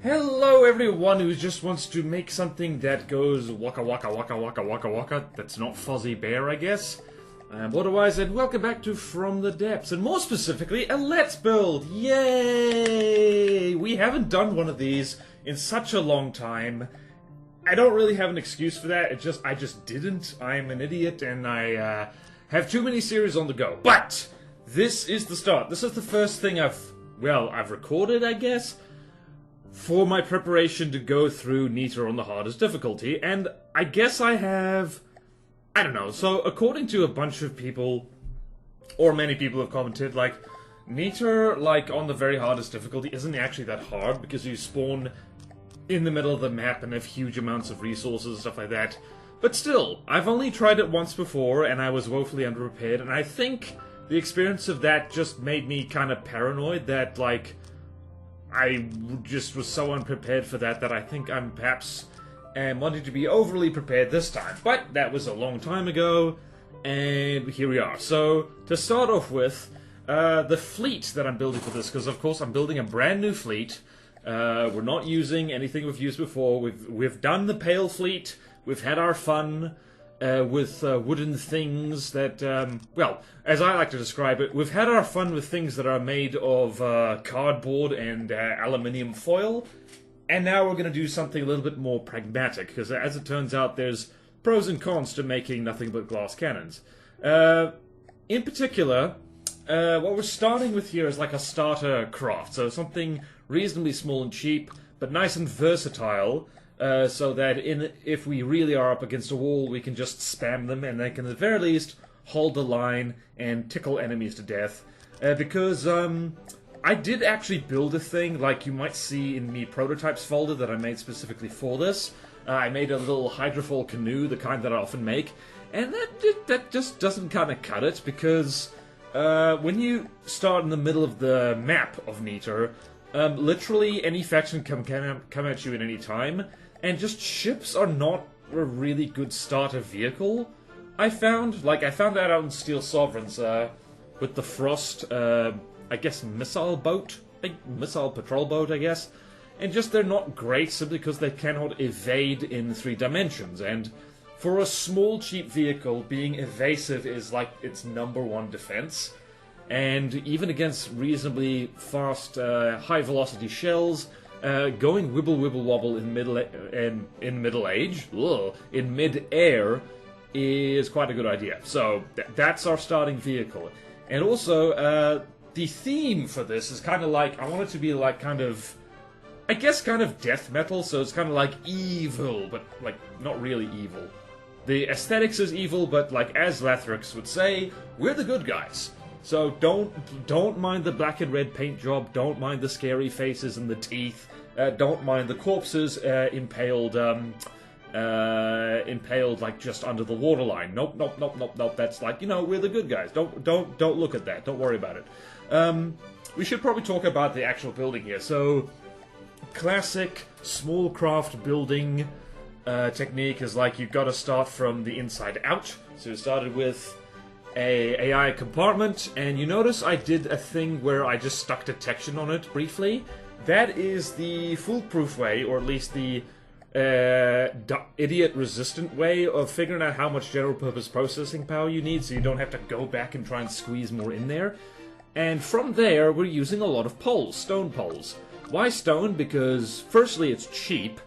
Hello everyone who just wants to make something that goes waka waka waka waka waka waka. That's not Fuzzy Bear, I guess. I'm BorderWise and welcome back to From the Depths, and more specifically, a Let's Build! Yay! We haven't done one of these in such a long time. I don't really have an excuse for that, I just didn't. I'm an idiot and I have too many series on the go. But! This is the start. This is the first thing I've recorded, I guess, for my preparation to go through Niter on the hardest difficulty, and I guess I have... I don't know, so according to a bunch of people, or many people have commented, like, Niter, like, on the very hardest difficulty isn't actually that hard, because you spawn in the middle of the map and have huge amounts of resources and stuff like that. But still, I've only tried it once before, and I was woefully underprepared, and I think the experience of that just made me kind of paranoid that, like, I just was so unprepared for that I think I'm perhaps wanting to be overly prepared this time. But that was a long time ago, and here we are. So, to start off with, the fleet that I'm building for this, because of course I'm building a brand new fleet. We're not using anything we've used before. We've done the Pale Fleet, we've had our fun with wooden things that, well, as I like to describe it, we've had our fun with things that are made of cardboard and aluminium foil, and now we're going to do something a little bit more pragmatic, because as it turns out, there's pros and cons to making nothing but glass cannons. In particular, what we're starting with here is like a starter craft, so something reasonably small and cheap, but nice and versatile, so that if we really are up against a wall, we can just spam them, and they can at the very least hold the line and tickle enemies to death. Because I did actually build a thing, like you might see in the prototypes folder that I made specifically for this. I made a little hydrofoil canoe, the kind that I often make, and that just doesn't kind of cut it, because when you start in the middle of the map of Niter, literally any faction can come at you at any time, and just ships are not a really good starter vehicle. I found that out in Steel Sovereigns with the Frost, I guess missile patrol boat, I guess, and just they're not great simply because they cannot evade in 3 dimensions, and for a small cheap vehicle, being evasive is like its #1 defense. And even against reasonably fast, high-velocity shells, going wibble-wibble-wobble in mid-air is quite a good idea. So that's our starting vehicle. And also, the theme for this is kind of like, I want it to be like kind of, I guess kind of death metal, so it's kind of like evil, but like not really evil. The aesthetics is evil, but like as Lathrix would say, we're the good guys. So don't mind the black and red paint job, don't mind the scary faces and the teeth, don't mind the corpses impaled like just under the waterline. Nope. That's like, you know, we're the good guys. Don't look at that. Don't worry about it. We should probably talk about the actual building here. So, classic small craft building technique is like you've got to start from the inside out. So we started with a AI compartment, and you notice I did a thing where I just stuck detection on it briefly. That is the foolproof way, or at least the idiot-resistant way of figuring out how much general-purpose processing power you need, so you don't have to go back and try and squeeze more in there. And from there, we're using a lot of poles, stone poles. Why stone? Because, firstly, it's cheap.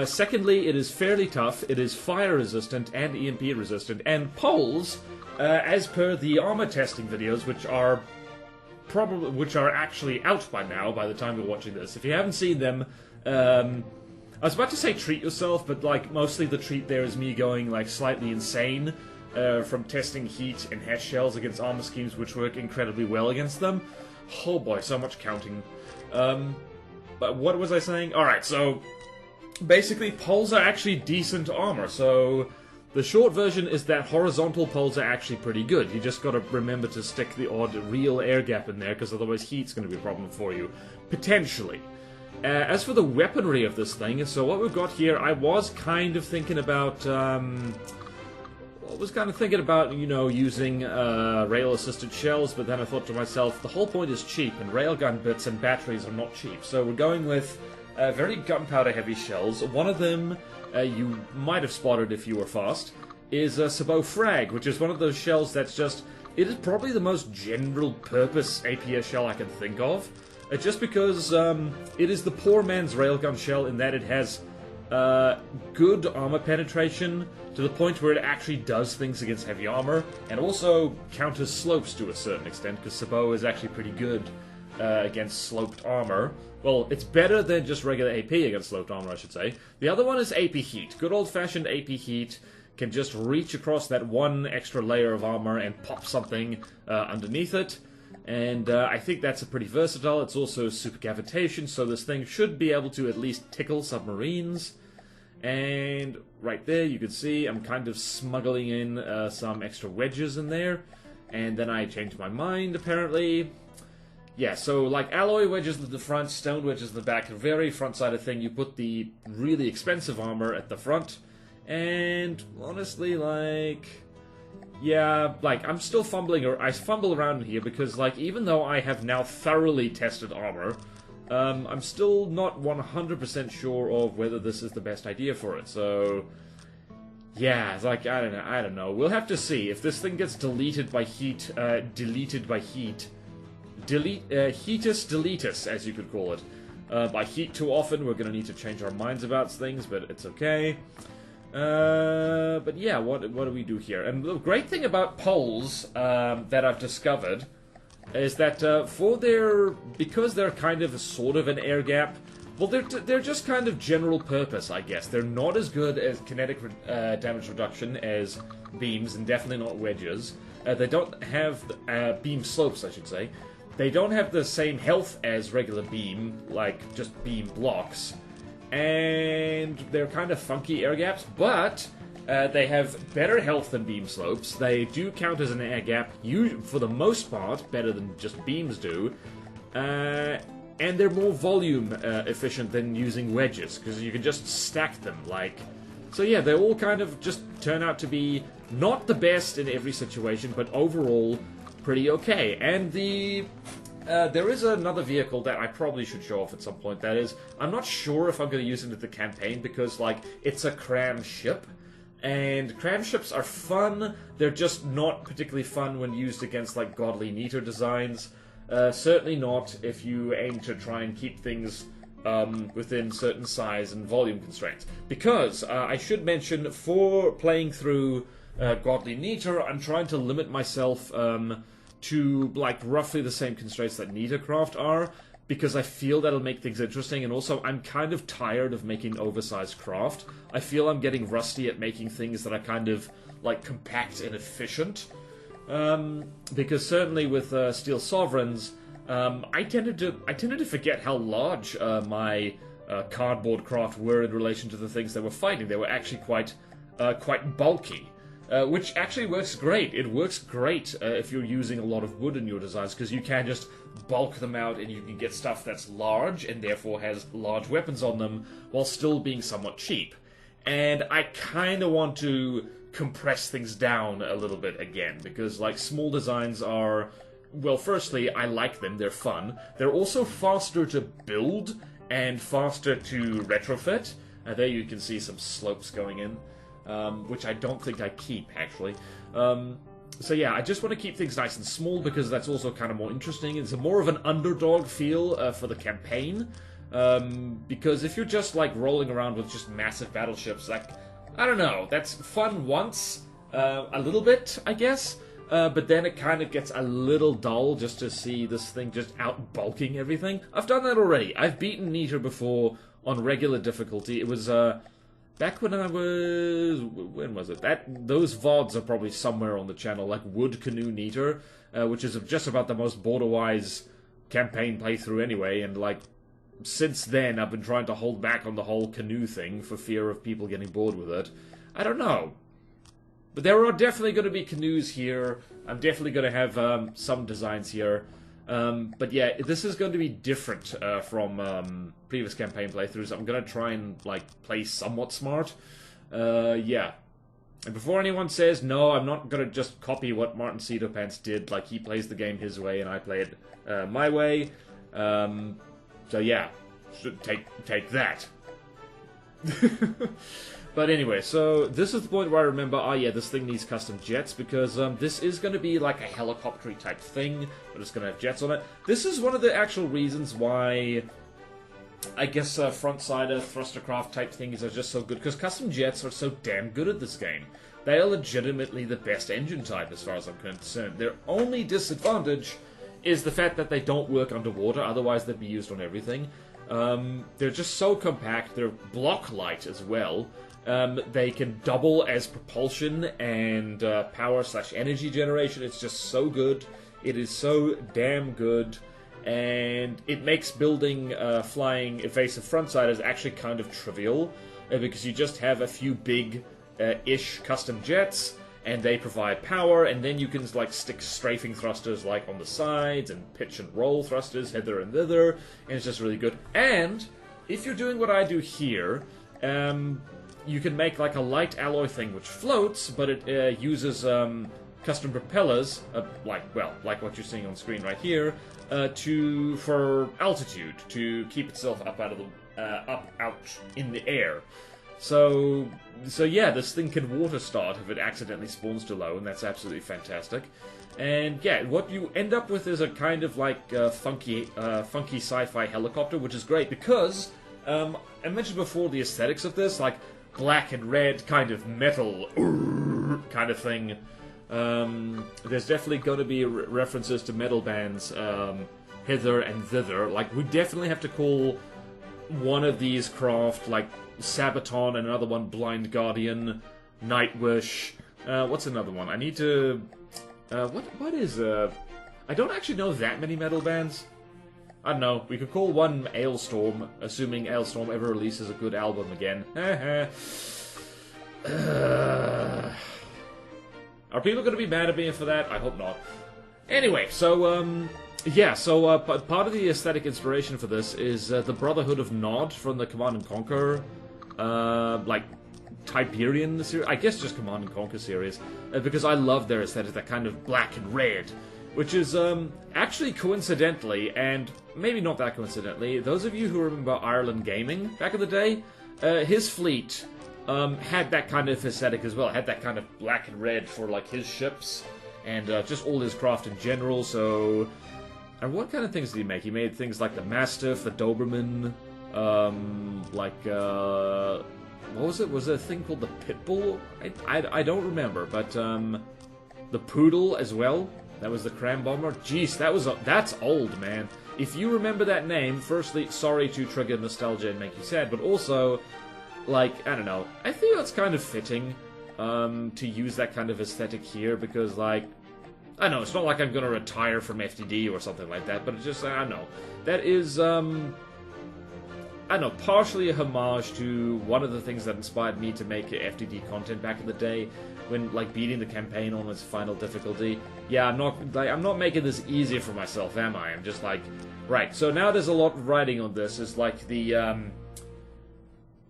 Secondly, it is fairly tough, it is fire-resistant and EMP-resistant, and poles, as per the armor testing videos, which are actually out by now, by the time you're watching this. If you haven't seen them, I was about to say treat yourself, but like mostly the treat there is me going like slightly insane from testing heat and hatch shells against armor schemes, which work incredibly well against them. Oh boy, so much counting. But what was I saying? Alright, so basically poles are actually decent armor, so the short version is that horizontal poles are actually pretty good. You just gotta remember to stick the odd real air gap in there, because otherwise heat's gonna be a problem for you. Potentially. As for the weaponry of this thing, so what we've got here, I was kind of thinking about, you know, using rail-assisted shells, but then I thought to myself, the whole point is cheap, and railgun bits and batteries are not cheap. So we're going with very gunpowder heavy shells. One of them, you might have spotted if you were fast, is a Sabot Frag, which is one of those shells that's just... It is probably the most general purpose APS shell I can think of. Just because it is the poor man's railgun shell in that it has good armor penetration to the point where it actually does things against heavy armor, and also counters slopes to a certain extent, because Sabot is actually pretty good against sloped armor. Well, it's better than just regular AP against sloped armor, I should say. The other one is AP Heat. Good old-fashioned AP Heat can just reach across that one extra layer of armor and pop something underneath it. And I think that's a pretty versatile. It's also super cavitation, so this thing should be able to at least tickle submarines. And right there, you can see I'm kind of smuggling in some extra wedges in there. And then I changed my mind, apparently. Yeah, so like alloy wedges at the front, stone wedges at the back, a very front-sided thing. You put the really expensive armor at the front. And honestly, like... yeah, like, I'm still fumbling, or I fumble around in here because, like, even though I have now thoroughly tested armor, I'm still not 100% sure of whether this is the best idea for it, so... yeah, it's like, I don't know. We'll have to see. If this thing gets deleted by heat, heatus deletus, as you could call it. By heat too often, we're gonna need to change our minds about things, but it's okay. But yeah, what do we do here? And the great thing about poles that I've discovered is that because they're kind of sort of an air gap, well, they're just kind of general purpose, I guess. They're not as good as kinetic damage reduction as beams, and definitely not wedges. They don't have beam slopes, I should say. They don't have the same health as regular beam, like just beam blocks. And they're kind of funky air gaps, but they have better health than beam slopes. They do count as an air gap, for the most part, better than just beams do. And they're more volume efficient than using wedges, because you can just stack them, like... so yeah, they all kind of just turn out to be not the best in every situation, but overall pretty okay. And there is another vehicle that I probably should show off at some point. That is, I'm not sure if I'm going to use it in the campaign because, like, it's a cram ship. And cram ships are fun. They're just not particularly fun when used against, like, godly Niter designs. Certainly not if you aim to try and keep things within certain size and volume constraints. Because, I should mention, for playing through godly Niter, I'm trying to limit myself to, like, roughly the same constraints that Nitercraft are, because I feel that'll make things interesting, and also I'm kind of tired of making oversized craft. I feel I'm getting rusty at making things that are kind of, like, compact and efficient. Because certainly with Steel Sovereigns, I tended to forget how large my cardboard craft were in relation to the things they were fighting. They were actually quite bulky. Which actually works great. It works great if you're using a lot of wood in your designs, because you can just bulk them out and you can get stuff that's large and therefore has large weapons on them while still being somewhat cheap. And I kind of want to compress things down a little bit again, because, like, small designs are... well, firstly, I like them. They're fun. They're also faster to build and faster to retrofit. There you can see some slopes going in. Which I don't think I keep, actually. So yeah, I just want to keep things nice and small, because that's also kind of more interesting. It's more of an underdog feel for the campaign. Because if you're just, like, rolling around with just massive battleships, like, I don't know, that's fun once, a little bit, I guess. But then it kind of gets a little dull just to see this thing just out-bulking everything. I've done that already. I've beaten Niter before on regular difficulty. It was, back when I was... when was it? Those VODs are probably somewhere on the channel, like Wood Canoe Niter, which is just about the most BorderWise campaign playthrough anyway, and, like, since then I've been trying to hold back on the whole canoe thing for fear of people getting bored with it. I don't know. But there are definitely going to be canoes here. I'm definitely going to have some designs here. But yeah, this is going to be different from previous campaign playthroughs. I'm going to try and, like, play somewhat smart. Yeah. And before anyone says, no, I'm not going to just copy what Martin Cedarpants did. Like, he plays the game his way and I play it my way. So yeah. take that. But anyway, so this is the point where I remember, oh yeah, this thing needs custom jets, because this is going to be like a helicopter type thing, but it's going to have jets on it. This is one of the actual reasons why I guess Frontsider, thrustercraft type things are just so good, because custom jets are so damn good at this game. They are legitimately the best engine type as far as I'm concerned. Their only disadvantage is the fact that they don't work underwater, otherwise they'd be used on everything. They're just so compact, they're block light as well. They can double as propulsion and power/energy generation. It's just so good. It is so damn good. And it makes building flying evasive Frontsiders actually kind of trivial, because you just have a few big-ish custom jets, and they provide power, and then you can like stick strafing thrusters like on the sides, and pitch and roll thrusters hither and thither, and it's just really good. And if you're doing what I do here, you can make like a light alloy thing which floats, but it uses custom propellers, like what you're seeing on screen right here, for altitude, to keep itself up out in the air. So yeah, this thing can water start if it accidentally spawns too low, and that's absolutely fantastic. And yeah, what you end up with is a kind of like funky sci-fi helicopter, which is great because I mentioned before the aesthetics of this, like black and red kind of metal kind of thing. There's definitely going to be references to metal bands hither and thither. Like, we definitely have to call one of these craft like Sabaton, and another one Blind Guardian, Nightwish. What's another one? I need to... what is... I don't actually know that many metal bands. I don't know. We could call one Ailstorm, assuming Ailstorm ever releases a good album again. Are people going to be mad at me for that? I hope not. Anyway, so, yeah, so part of the aesthetic inspiration for this is the Brotherhood of Nod from the Command & Conquer, like, Tiberian series. I guess just Command & Conquer series, because I love their aesthetic, that kind of black and red, which is, actually coincidentally, and maybe not that coincidentally, those of you who remember Ireland Gaming back in the day, his fleet had that kind of aesthetic as well. Had that kind of black and red for like his ships and just all his craft in general. So, and what kind of things did he make? He made things like the Mastiff, the Doberman, what was it? Was there a thing called the Pitbull? I don't remember, but the Poodle as well. That was the Cram Bomber. Jeez, that's old, man. If you remember that name, firstly, sorry to trigger nostalgia and make you sad, but also, like, I don't know, I think that's kind of fitting to use that kind of aesthetic here, because, like, I don't know, it's not like I'm going to retire from FTD or something like that, but it's just, I don't know, that is, I don't know, partially a homage to one of the things that inspired me to make FTD content back in the day, when, like, beating the campaign on its final difficulty. Yeah, I'm not making this easier for myself, am I? I'm just like, right, so now there's a lot of writing on this. It's like the,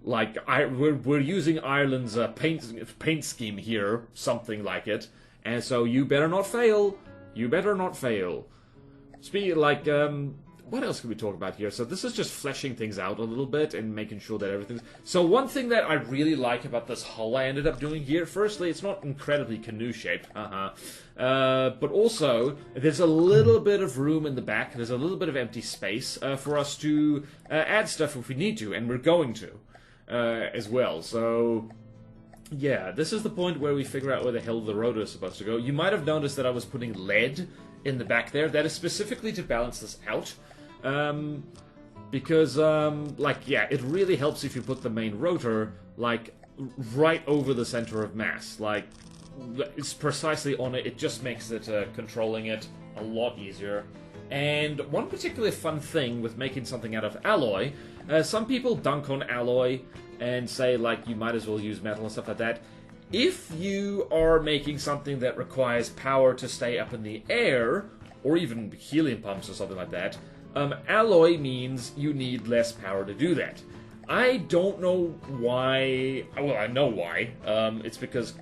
we're using Ireland's paint scheme here, something like it, and so you better not fail. You better not fail. Speaking like, what else can we talk about here? So this is just fleshing things out a little bit and making sure that everything's... So one thing that I really like about this hull I ended up doing here, firstly, it's not incredibly canoe-shaped, but also, there's a little bit of room in the back, there's a little bit of empty space for us to add stuff if we need to, and we're going to, as well. So, yeah, this is the point where we figure out where the hell the rotor is supposed to go. You might have noticed that I was putting lead in the back there. That is specifically to balance this out. Because, like, yeah, it really helps if you put the main rotor, like, right over the center of mass. Like, it's precisely on it. It just makes it, controlling it a lot easier. And one particularly fun thing with making something out of alloy, some people dunk on alloy and say, like, you might as well use metal and stuff like that. If you are making something that requires power to stay up in the air, or even helium pumps or something like that, alloy means you need less power to do that. I don't know why... Well, I know why. It's because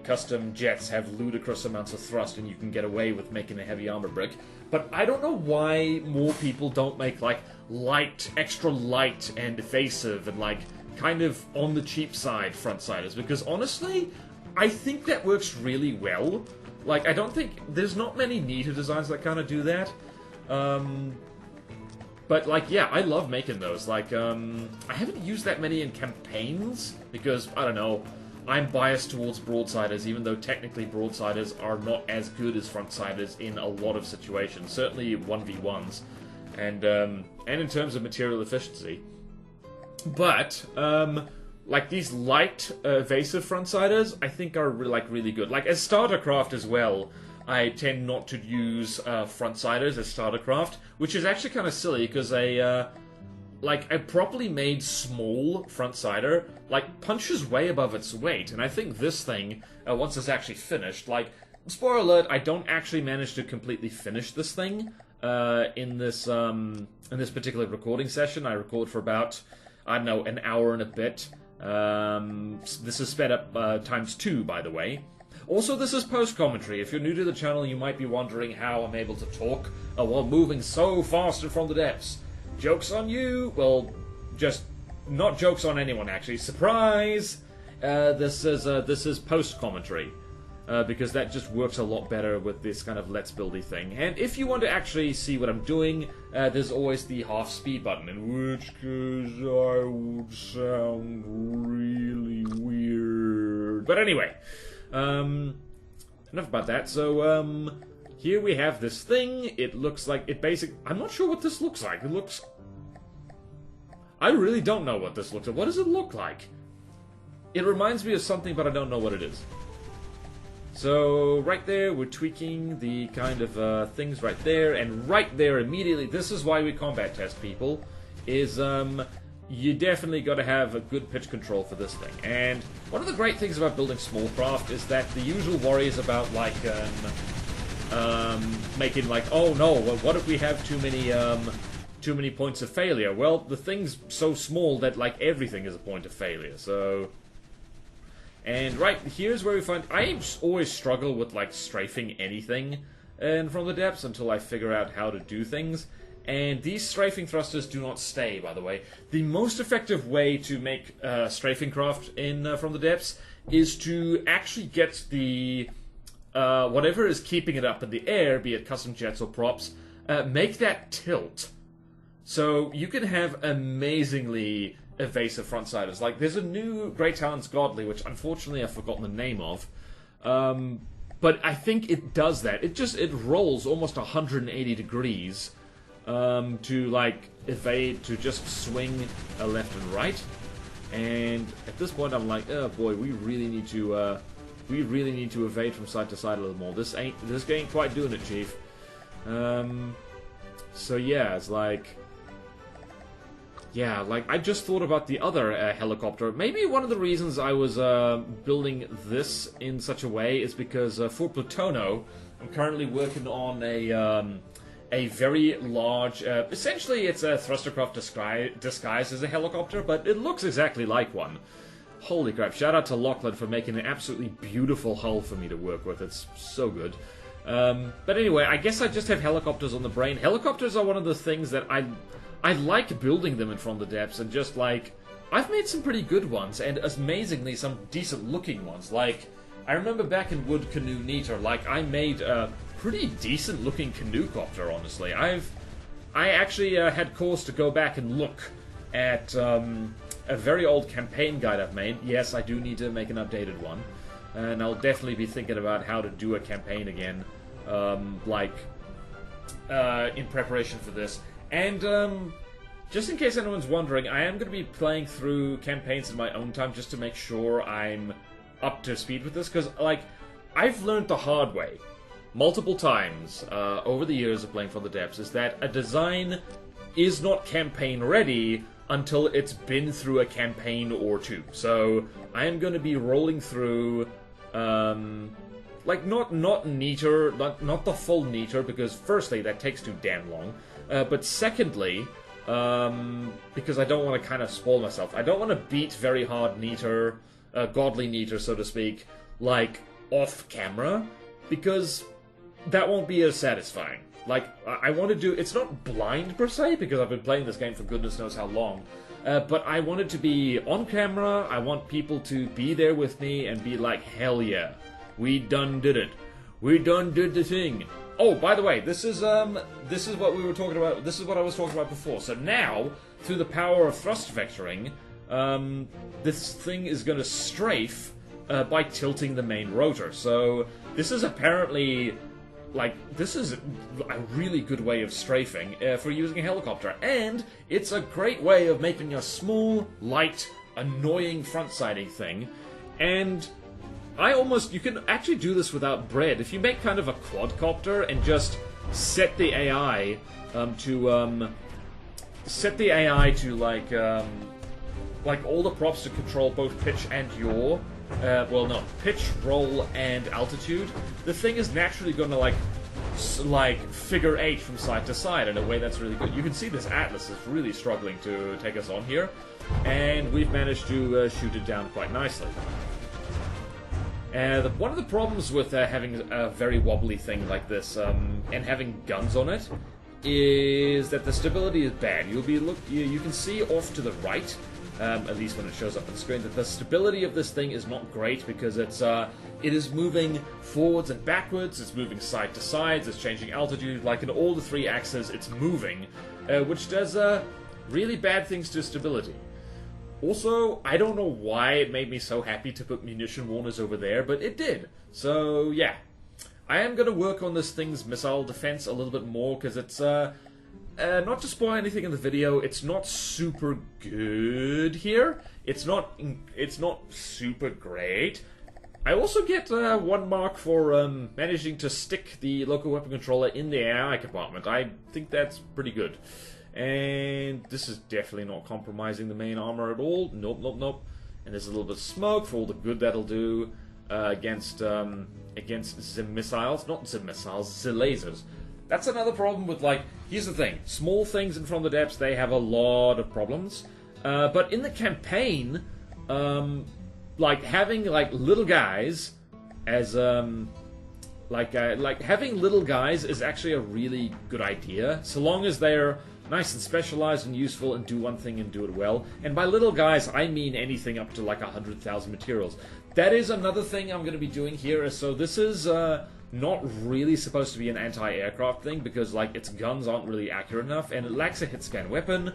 custom jets have ludicrous amounts of thrust, and you can get away with making a heavy armor brick. But I don't know why more people don't make, like, light, extra light and evasive and, like, kind of on the cheap side Frontsiders, because honestly, I think that works really well. Like, I don't think... There's not many Nita designs that kind of do that. But, like, yeah, I love making those. Like, I haven't used that many in campaigns, because, I don't know, I'm biased towards Broadsiders, even though technically Broadsiders are not as good as Frontsiders in a lot of situations. Certainly 1v1s, and in terms of material efficiency. But, like, these light, evasive Frontsiders, I think are, really good. Like, as startercraft as well, I tend not to use Frontsiders as startercraft, which is actually kind of silly, because a properly made small Frontsider, like, punches way above its weight, and I think this thing, once it's actually finished, like, spoiler alert, I don't actually manage to completely finish this thing in this particular recording session. I record for about, I don't know, an hour and a bit. This is sped up ×2, by the way. Also, this is post-commentary. If you're new to the channel, you might be wondering how I'm able to talk while moving so fast and from the depths. Joke's on you! Well, just not jokes on anyone, actually. Surprise! This is post-commentary. Because that just works a lot better with this kind of Let's Buildy thing. And if you want to actually see what I'm doing, there's always the half speed button, in which case I would sound really weird. But anyway, enough about that. So, here we have this thing. It looks like it I'm not sure what this looks like. I really don't know what this looks like. What does it look like? It reminds me of something, but I don't know what it is. So, right there, we're tweaking the kind of things right there, and right there immediately, this is why we combat test people, is you definitely got to have a good pitch control for this thing. And one of the great things about building small craft is that the usual worries about, like, making, like, oh no, well, what if we have too many points of failure? Well, the thing's so small that, like, everything is a point of failure, so... And right, here's where we find... I always struggle with, like, strafing anything from the depths until I figure out how to do things. And these strafing thrusters do not stay, by the way. The most effective way to make strafing craft from the depths is to actually get the... whatever is keeping it up in the air, be it custom jets or props, make that tilt. So you can have amazingly evasive Frontsiders. Like, there's a new Great Talents Godly, which unfortunately I've forgotten the name of. But I think it does that. It rolls almost 180 degrees to, like, evade, to just swing left and right. And at this point I'm like, oh boy, we really need to evade from side to side a little more. This ain't quite doing it, Chief. So yeah, it's like... Yeah, like, I just thought about the other helicopter. Maybe one of the reasons I was building this in such a way is because for Plutono, I'm currently working on a very large... essentially, it's a thrustercraft disguised as a helicopter, but it looks exactly like one. Holy crap, shout out to Lachlan for making an absolutely beautiful hull for me to work with. It's so good. But anyway, I guess I just have helicopters on the brain. Helicopters are one of the things that I like building them in From the Depths, and just, like, I've made some pretty good ones, and amazingly some decent looking ones. Like, I remember back in Wood Canoe Neater, like, I made a pretty decent looking canoe copter, honestly. I actually had cause to go back and look at a very old campaign guide I've made. Yes, I do need to make an updated one, and I'll definitely be thinking about how to do a campaign again, in preparation for this. And, just in case anyone's wondering, I am going to be playing through campaigns in my own time just to make sure I'm up to speed with this, because, like, I've learned the hard way multiple times over the years of playing From the Depths, is that a design is not campaign ready until it's been through a campaign or two. So, I am going to be rolling through, like, not Neater, not the full Neater, because firstly, that takes too damn long. But secondly, because I don't want to kind of spoil myself, I don't want to beat very hard Neater, Godly Neater, so to speak, like, off camera, because that won't be as satisfying. Like, I want to do... It's not blind, per se, because I've been playing this game for goodness knows how long. But I want it to be on camera. I want people to be there with me and be like, hell yeah, we done did it. We done did the thing. Oh, by the way, this is what we were talking about. This is what I was talking about before. So now, through the power of thrust vectoring, this thing is going to strafe by tilting the main rotor. So this is apparently... like, this is a really good way of strafing for using a helicopter. And it's a great way of making a small, light, annoying front-siding thing. And you can actually do this without bread. If you make kind of a quadcopter and just set the AI to like all the props to control both pitch and yaw. Well, no, pitch, roll, and altitude. The thing is naturally going to like figure eight from side to side in a way that's really good. You can see this Atlas is really struggling to take us on here, and we've managed to shoot it down quite nicely. One of the problems with having a very wobbly thing like this and having guns on it is that the stability is bad. You can see off to the right. At least when it shows up on the screen, that the stability of this thing is not great because it is moving forwards and backwards, it's moving side to side, it's changing altitude, like in all the three axes it's moving, which does really bad things to stability. Also, I don't know why it made me so happy to put munition warners over there, but it did. So, yeah. I am going to work on this thing's missile defense a little bit more, because it's... not to spoil anything in the video, it's not super good here. It's not super great. I also get 1 mark for managing to stick the local weapon controller in the AI compartment. I think that's pretty good. And this is definitely not compromising the main armor at all. Nope, nope, nope. And there's a little bit of smoke for all the good that'll do against Zim missiles. Not Zim missiles, Zim lasers. That's another problem with, like, here's the thing. Small things in From the Depths, they have a lot of problems. But in the campaign, like, having, like, little guys as, like, having little guys is actually a really good idea. So long as they're nice and specialized and useful and do one thing and do it well. And by little guys, I mean anything up to, like, 100,000 materials. That is another thing I'm going to be doing here. So this is, not really supposed to be an anti-aircraft thing, because, like, its guns aren't really accurate enough, and it lacks a hit-scan weapon.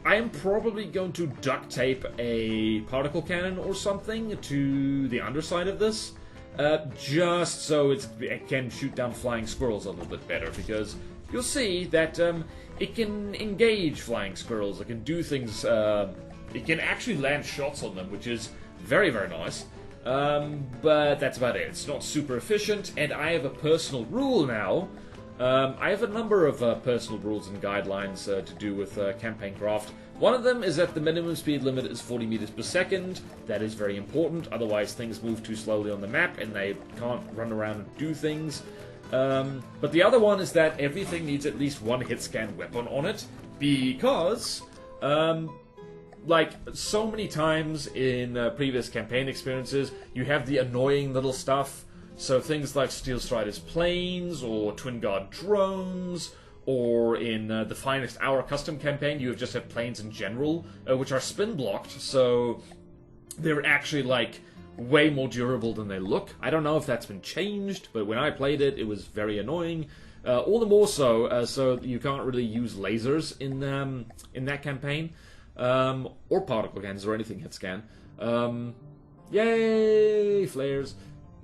I am probably going to duct tape a particle cannon or something to the underside of this, just so it can shoot down flying squirrels a little bit better, because you'll see that it can engage flying squirrels, it can do things, it can actually land shots on them, which is very, very nice. But that's about it. It's not super efficient, and I have a personal rule now. I have a number of personal rules and guidelines to do with campaign craft. One of them is that the minimum speed limit is 40 meters per second. That is very important, otherwise things move too slowly on the map and they can't run around and do things. But the other one is that everything needs at least one hit-scan weapon on it, because... like, so many times in previous campaign experiences, you have the annoying little stuff. So things like Steel Strider's planes, or Twin Guard drones, or in the Finest Hour custom campaign, you have just had planes in general, which are spin-blocked, so they're actually, like, way more durable than they look. I don't know if that's been changed, but when I played it, it was very annoying. All the more so, so you can't really use lasers in that campaign. Or particle cannons, or anything hit scan. Yay! Flares.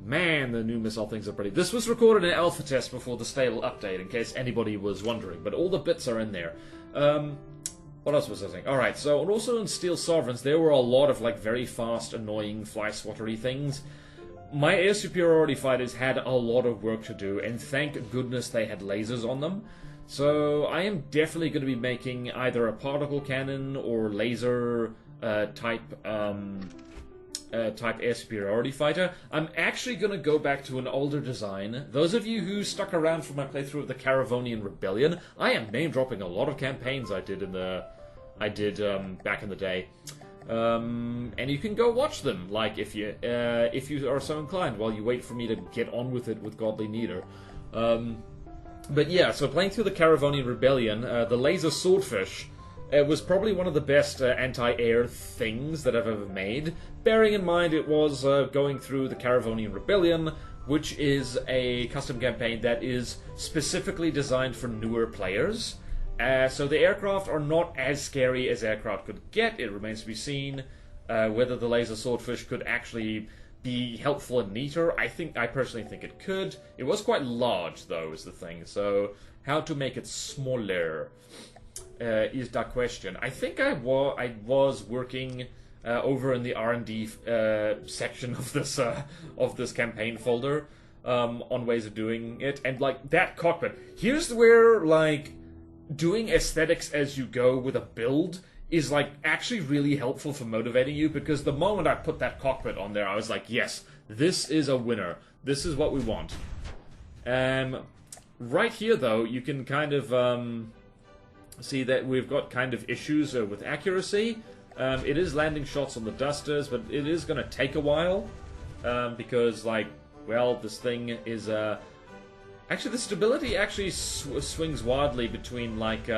Man, the new missile things are pretty... This was recorded in alpha test before the stable update, in case anybody was wondering, but all the bits are in there. What else was I saying? Alright, so, and also in Steel Sovereigns, there were a lot of, like, very fast, annoying, fly-swattery things. My air superiority fighters had a lot of work to do, and thank goodness they had lasers on them. So I am definitely going to be making either a particle cannon or laser type air superiority fighter. I'm actually going to go back to an older design. Those of you who stuck around for my playthrough of the Caravonian Rebellion, I am name dropping a lot of campaigns I did back in the day. And you can go watch them, like, if you are so inclined, while you wait for me to get on with it with Godly Neater. But yeah, so playing through the Caravonian Rebellion, the laser swordfish was probably one of the best anti-air things that I've ever made, bearing in mind it was going through the Caravonian Rebellion, which is a custom campaign that is specifically designed for newer players. So the aircraft are not as scary as aircraft could get. It remains to be seen whether the laser swordfish could actually be helpful and neater. I personally think it could. It was quite large, though, is the thing. So how to make it smaller is the question. I think I was working over in the R&D section of this campaign folder on ways of doing it, and like that cockpit. Here's where like doing aesthetics as you go with a build is like actually really helpful for motivating you, because the moment I put that cockpit on there, I was like, yes, this is a winner. This is what we want. Right here, though, you can kind of see that we've got kind of issues with accuracy. It is landing shots on the dusters, but it is going to take a while because, like, well, this thing is actually, the stability actually swings wildly between, like,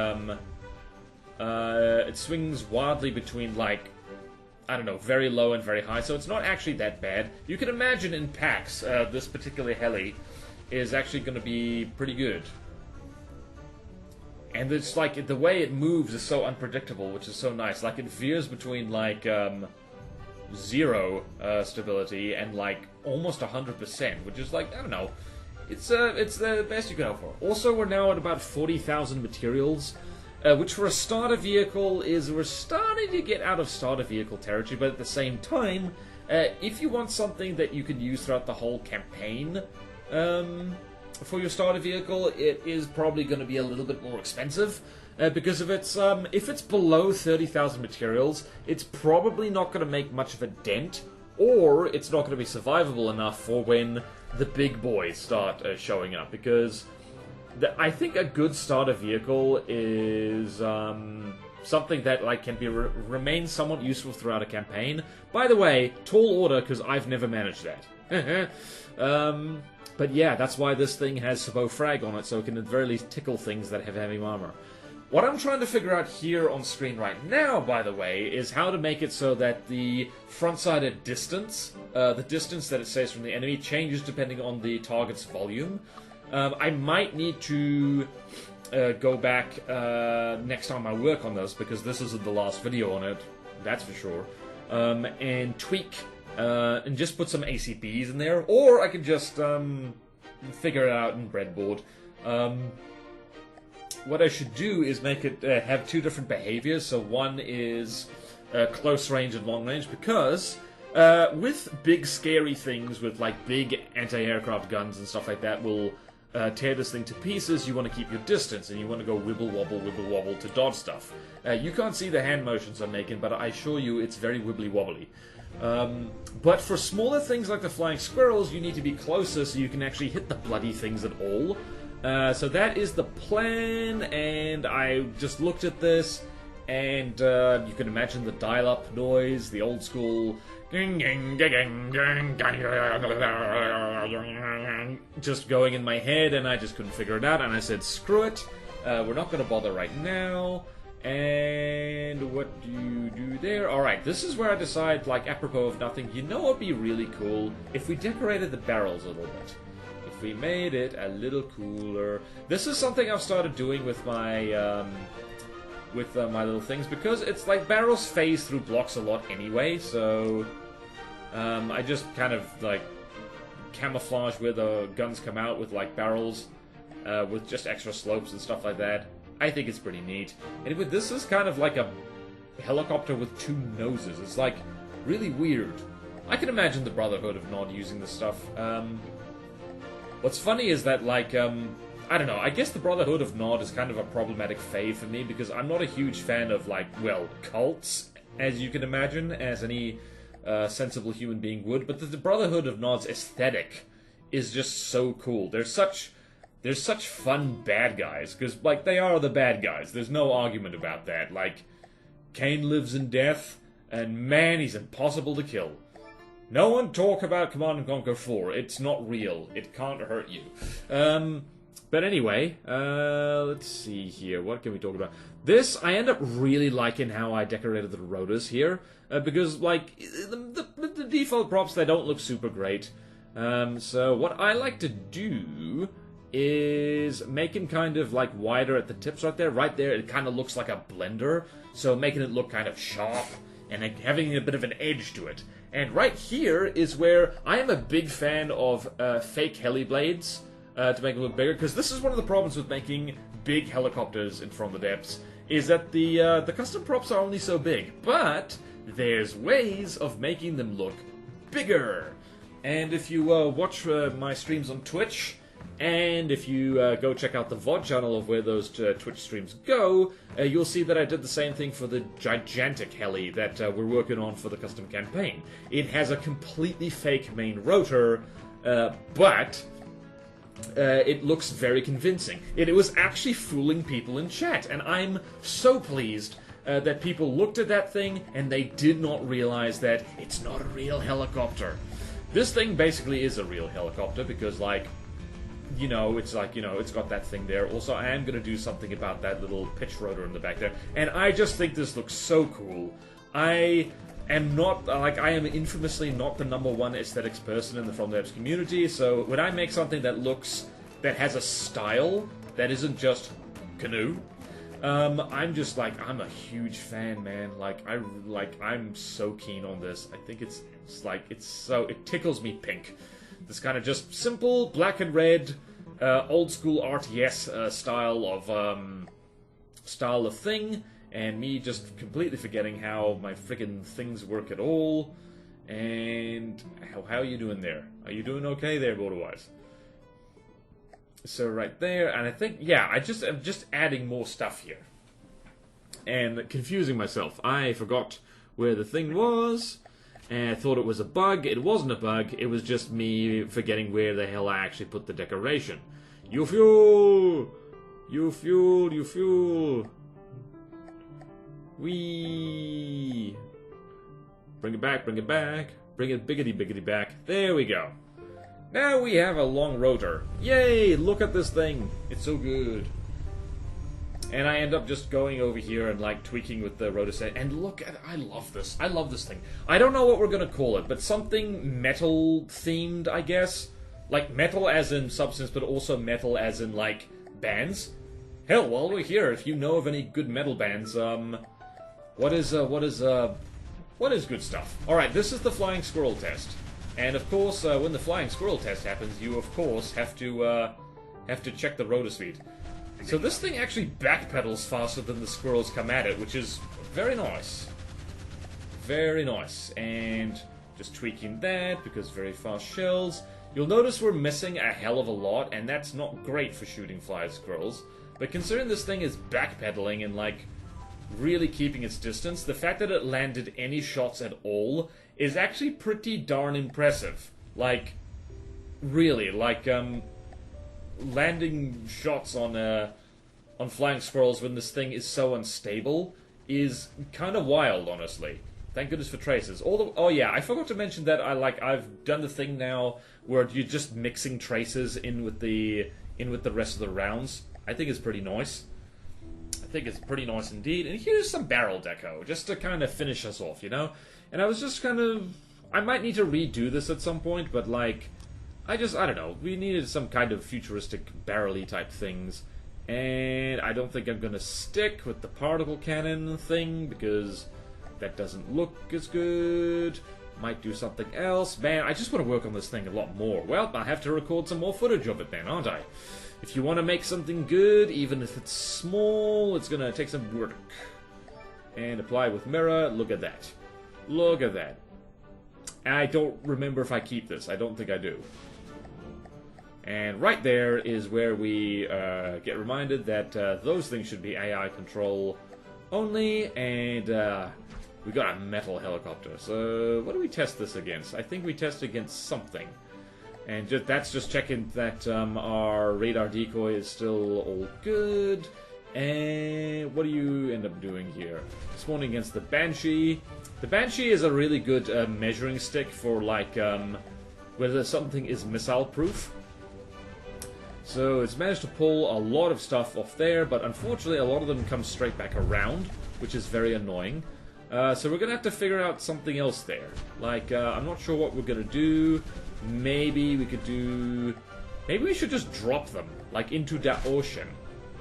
it swings wildly between, like, I don't know, very low and very high, so it's not actually that bad. You can imagine in packs, this particular heli is actually going to be pretty good. And it's like, the way it moves is so unpredictable, which is so nice. Like, it veers between, like, 0 stability and, like, almost 100%, which is, like, I don't know. It's the best you can hope for. Also, we're now at about 40,000 materials, which for a starter vehicle is, we're starting to get out of starter vehicle territory, but at the same time, if you want something that you can use throughout the whole campaign, for your starter vehicle, it is probably going to be a little bit more expensive, because if it's below 30,000 materials, it's probably not going to make much of a dent, or it's not going to be survivable enough for when the big boys start showing up, because I think a good starter vehicle is something that like can be remain somewhat useful throughout a campaign. By the way, tall order, because I've never managed that. But yeah, that's why this thing has Sabot Frag on it, so it can at the very least tickle things that have heavy armor. What I'm trying to figure out here on screen right now, by the way, is how to make it so that the Frontsider distance, the distance that it saves from the enemy, changes depending on the target's volume. I might need to go back next time I work on this, because this isn't the last video on it, that's for sure, and tweak and just put some ACBs in there, or I can just figure it out in breadboard. What I should do is make it have two different behaviors. So one is close range and long range, because with big scary things, with like big anti-aircraft guns and stuff like that, will tear this thing to pieces. You want to keep your distance, and you want to go wibble wobble to dodge stuff. You can't see the hand motions I'm making, but I assure you it's very wibbly wobbly. But for smaller things like the flying squirrels, you need to be closer so you can actually hit the bloody things at all. So that is the plan, and I just looked at this, and you can imagine the dial-up noise, the old school just going in my head, and I just couldn't figure it out, and I said, screw it, we're not going to bother right now. And what do you do there? Alright, this is where I decide, like, apropos of nothing, you know what would be really cool? If we decorated the barrels a little bit. If we made it a little cooler. This is something I've started doing with my, my little things, because it's like barrels phase through blocks a lot anyway, so I just kind of, like, camouflage where the guns come out with, like, barrels, with just extra slopes and stuff like that. I think it's pretty neat. Anyway, this is kind of like a helicopter with two noses. It's like really weird. I can imagine the Brotherhood of Nod using this stuff. What's funny is that, like, I don't know, I guess the Brotherhood of Nod is kind of a problematic fave for me, because I'm not a huge fan of, like, well, cults, as you can imagine, as any sensible human being would, but the Brotherhood of Nod's aesthetic is just so cool. They're such fun bad guys, because, like, they are the bad guys. There's no argument about that. Like, Cain lives in death, and man, he's impossible to kill. No one talk about Command & Conquer 4. It's not real. It can't hurt you. But anyway, let's see here. What can we talk about? This, I end up really liking how I decorated the rotors here. Because, like, the default props, they don't look super great. So what I like to do is make them kind of, like, wider at the tips right there. Right there, it kind of looks like a blender. So making it look kind of sharp and having a bit of an edge to it. And right here is where I am a big fan of fake heli blades. To make it look bigger, because this is one of the problems with making big helicopters in From the Depths, is that the custom props are only so big, but there's ways of making them look bigger. And if you watch my streams on Twitch, and if you go check out the VOD channel of where those Twitch streams go, you'll see that I did the same thing for the gigantic heli that we're working on for the custom campaign. It has a completely fake main rotor, but it looks very convincing. It was actually fooling people in chat, and I'm so pleased that people looked at that thing and they did not realize that it's not a real helicopter. This thing basically is a real helicopter because, like, you know, it's like, you know, it's got that thing there. Also, I am going to do something about that little pitch rotor in the back there, and I just think this looks so cool. I am infamously not the #1 aesthetics person in the From the Depths community, so when I make something that has a style, that isn't just canoe, I'm just like, I'm a huge fan, man. I'm so keen on this. I think it tickles me pink. This kind of just simple, black and red, old school RTS style of thing. And me just completely forgetting how my friggin' things work at all. And how are you doing there? Are you doing okay there, BorderWise? So right there, and I think, yeah, I'm just adding more stuff here. And confusing myself. I forgot where the thing was, and I thought it was a bug. It wasn't a bug, it was just me forgetting where the hell I actually put the decoration. You fuel! You fuel! You fuel! Whee! Bring it back, bring it back. Bring it biggity back. There we go. Now we have a long rotor. Yay! Look at this thing. It's so good. And I end up just going over here and, like, tweaking with the rotor set. And look at, I love this. I love this thing. I don't know what we're gonna call it, but something metal themed, I guess. Like metal as in substance, but also metal as in, like, bands. Hell, while we're here, if you know of any good metal bands, what is good stuff? Alright, this is the flying squirrel test. And of course, when the flying squirrel test happens, you of course have to check the rotor speed. So this thing actually backpedals faster than the squirrels come at it, which is very nice. Very nice. And just tweaking that, because very fast shells. You'll notice we're missing a hell of a lot, and that's not great for shooting flying squirrels. But considering this thing is backpedaling and, like, really keeping its distance, the fact that it landed any shots at all is actually pretty darn impressive. Like, really, like, landing shots on flying squirrels when this thing is so unstable is kind of wild, honestly. Thank goodness for traces. Oh yeah, I forgot to mention that I've done the thing now where you're just mixing traces in with the rest of the rounds. I think it's pretty nice. I think it's pretty nice indeed. And here's some barrel deco, just to kind of finish us off, you know? And I was just kind of... I might need to redo this at some point, but, like... I don't know. We needed some kind of futuristic barrel-y type things. And I don't think I'm going to stick with the particle cannon thing, because that doesn't look as good. Might do something else. Man, I just want to work on this thing a lot more. Well, I have to record some more footage of it then, aren't I? If you want to make something good, even if it's small, it's going to take some work. And apply with mirror. Look at that. Look at that. I don't remember if I keep this. I don't think I do. And right there is where we get reminded that those things should be AI control only, and we got a metal helicopter. So what do we test this against? I think we test against something. And that's just checking that our radar decoy is still all good. And what do you end up doing here? Spawning against the Banshee. The Banshee is a really good measuring stick for, like, whether something is missile-proof. So it's managed to pull a lot of stuff off there, but unfortunately a lot of them come straight back around, which is very annoying. So we're going to have to figure out something else there. Like, I'm not sure what we're going to do. Maybe we could do... Maybe we should just drop them, like, into that ocean.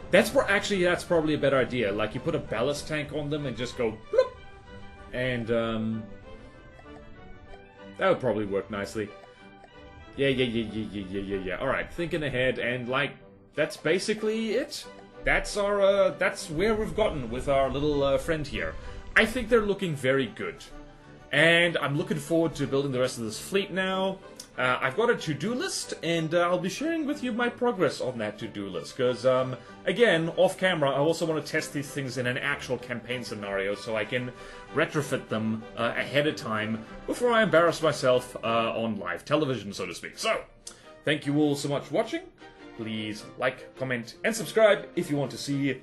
That's probably a better idea. Like, you put a ballast tank on them and just go bloop, and that would probably work nicely. Yeah. Alright, thinking ahead, and, like, that's basically it. That's our, that's where we've gotten with our little friend here. I think they're looking very good. And I'm looking forward to building the rest of this fleet now. I've got a to-do list, and I'll be sharing with you my progress on that to-do list. Because, again, off-camera, I also want to test these things in an actual campaign scenario, so I can retrofit them ahead of time before I embarrass myself on live television, so to speak. So, thank you all so much for watching. Please like, comment, and subscribe if you want to see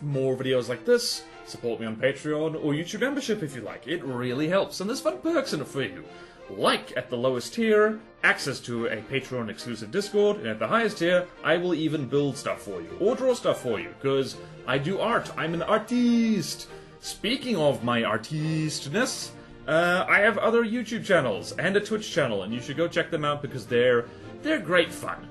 more videos like this. Support me on Patreon or YouTube membership if you like. It really helps, and there's fun perks in it for you. Like at the lowest tier, access to a Patreon exclusive Discord, and at the highest tier, I will even build stuff for you, or draw stuff for you, because I do art. I'm an artiste. Speaking of my artistness, I have other YouTube channels and a Twitch channel, and you should go check them out because they're great fun.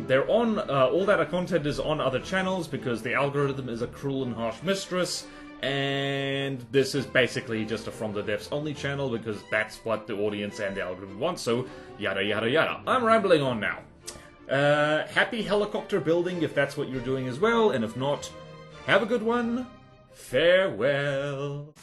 They're on, all that content is on other channels because the algorithm is a cruel and harsh mistress. And this is basically just a From the Depths only channel because that's what the audience and the algorithm want, so yada yada yada. I'm rambling on now. Happy helicopter building if that's what you're doing as well, and if not, have a good one. Farewell.